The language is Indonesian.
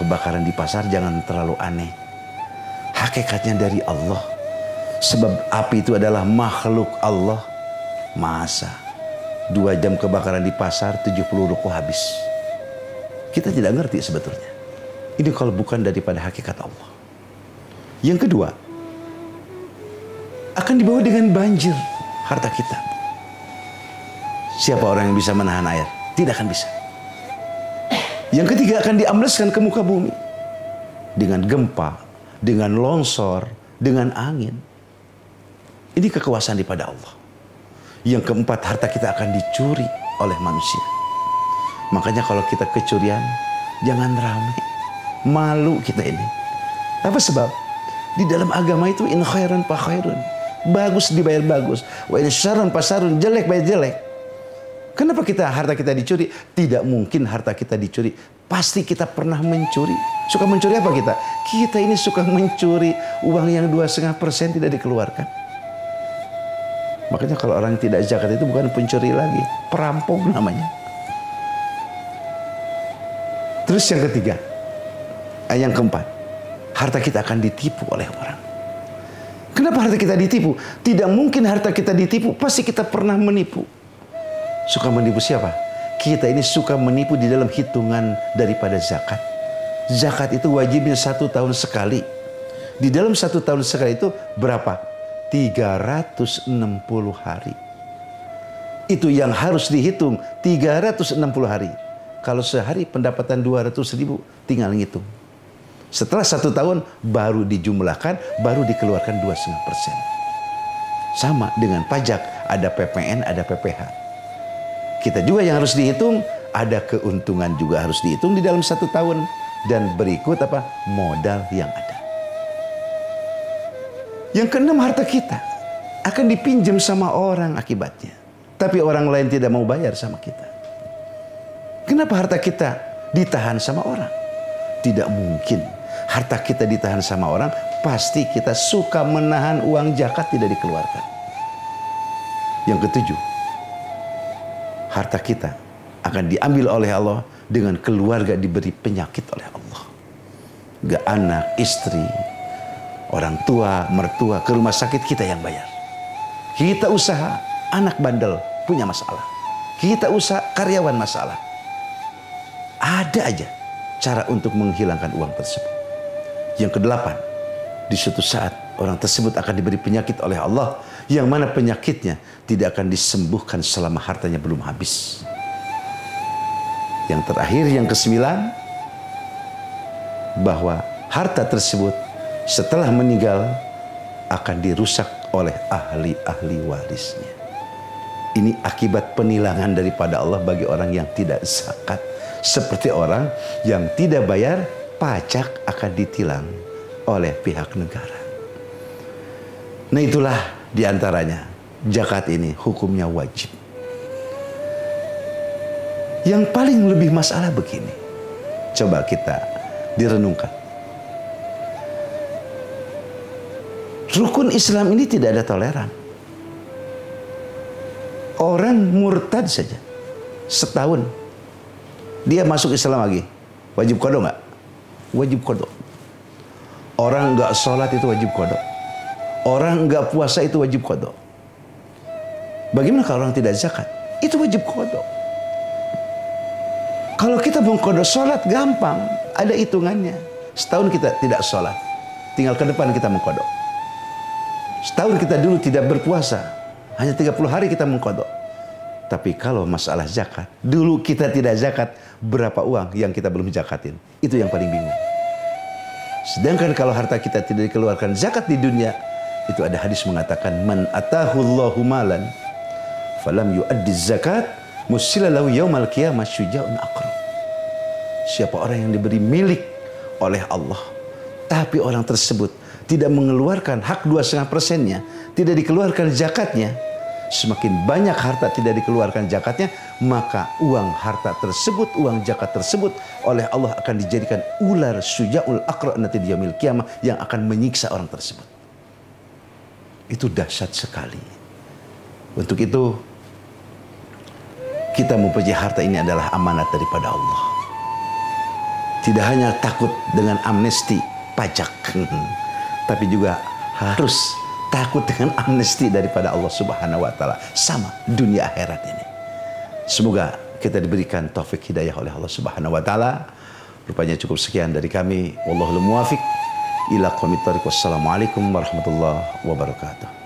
kebakaran di pasar jangan terlalu aneh. Hakikatnya dari Allah. Sebab api itu adalah makhluk Allah. Masa 2 jam kebakaran di pasar 70 ruko habis. Kita tidak ngerti sebetulnya. Ini kalau bukan daripada hakikat Allah. Yang kedua, akan dibawa dengan banjir harta kita. Siapa orang yang bisa menahan air? Tidak akan bisa. Yang ketiga, akan diambleskan ke muka bumi. Dengan gempa, dengan longsor, dengan angin. Ini kekuasaan daripada Allah. Yang keempat, harta kita akan dicuri oleh manusia. Makanya kalau kita kecurian, jangan rame. Malu kita ini. Apa sebab? Di dalam agama itu in khairan fa khairun. Bagus dibayar bagus. Wa in syarrun fa syarrun, jelek bayar jelek. Kenapa harta kita dicuri? Tidak mungkin harta kita dicuri. Pasti kita pernah mencuri. Suka mencuri apa kita? Kita ini suka mencuri uang yang 2,5% tidak dikeluarkan. Makanya kalau orang tidak zakat itu bukan pencuri lagi, perampok namanya. Terus yang ketiga, yang keempat, harta kita akan ditipu oleh orang. Kenapa harta kita ditipu? Tidak mungkin harta kita ditipu, pasti kita pernah menipu. Suka menipu siapa? Kita ini suka menipu di dalam hitungan daripada zakat. Zakat itu wajibnya 1 tahun sekali. Di dalam 1 tahun sekali itu berapa? 360 hari. Itu yang harus dihitung, 360 hari. Kalau sehari pendapatan 200.000, tinggal ngitung. Setelah 1 tahun baru dijumlahkan, baru dikeluarkan 2,5%. Sama dengan pajak, ada PPN, ada PPH. Kita juga yang harus dihitung, ada keuntungan juga harus dihitung di dalam 1 tahun. Dan berikut apa? Modal yang ada. Yang keenam, harta kita akan dipinjam sama orang akibatnya. Tapi orang lain tidak mau bayar sama kita. Kenapa harta kita ditahan sama orang? Tidak mungkin harta kita ditahan sama orang. Pasti kita suka menahan uang zakat tidak dikeluarkan. Yang ketujuh, harta kita akan diambil oleh Allah dengan keluarga diberi penyakit oleh Allah. Gak anak, istri, orang tua, mertua, ke rumah sakit kita yang bayar. Kita usaha, anak bandel punya masalah. Kita usaha, karyawan masalah. Ada aja cara untuk menghilangkan uang tersebut. Yang kedelapan, di suatu saat orang tersebut akan diberi penyakit oleh Allah, yang mana penyakitnya tidak akan disembuhkan selama hartanya belum habis. Yang terakhir, yang kesembilan, bahwa harta tersebut setelah meninggal akan dirusak oleh ahli-ahli warisnya. Ini akibat penilangan daripada Allah bagi orang yang tidak zakat. Seperti orang yang tidak bayar pajak akan ditilang oleh pihak negara. Nah itulah diantaranya zakat ini hukumnya wajib. Yang paling lebih masalah begini. Coba kita direnungkan. Rukun Islam ini tidak ada toleran. Orang murtad saja setahun dia masuk Islam lagi, wajib qada nggak? Wajib qada. Orang nggak sholat itu wajib qada. Orang nggak puasa itu wajib qada. Bagaimana kalau orang tidak zakat? Itu wajib qada. Kalau kita mau qada sholat gampang, ada hitungannya. Setahun kita tidak sholat, tinggal ke depan kita mengqada. Setahun kita dulu tidak berpuasa, hanya 30 hari kita mengqada. Tapi kalau masalah zakat, dulu kita tidak zakat, berapa uang yang kita belum zakatin? Itu yang paling bingung. Sedangkan kalau harta kita tidak dikeluarkan zakat di dunia, itu ada hadis mengatakan, man atahullahu malan falam yu'addi zakat musilalahu yaumal qiyamah syuja'un aqrab. Siapa orang yang diberi milik oleh Allah, tapi orang tersebut tidak mengeluarkan hak 2,5%-nya, tidak dikeluarkan zakatnya, semakin banyak harta tidak dikeluarkan zakatnya, maka uang harta tersebut, uang zakat tersebut oleh Allah akan dijadikan ular syuja'ul aqra nanti di yaumil qiyamah yang akan menyiksa orang tersebut. Itu dahsyat sekali. Untuk itu kita mempunyai harta ini adalah amanat daripada Allah. Tidak hanya takut dengan amnesti pajak, tapi juga harus takut dengan amnesti daripada Allah Subhanahu wa taala. Sama dunia akhirat ini. Semoga kita diberikan taufik hidayah oleh Allah Subhanahu wa taala. Rupanya cukup sekian dari kami. Wallahul muwafiq ila aqwamit thoriq. Wassalamualaikum warahmatullahi wabarakatuh.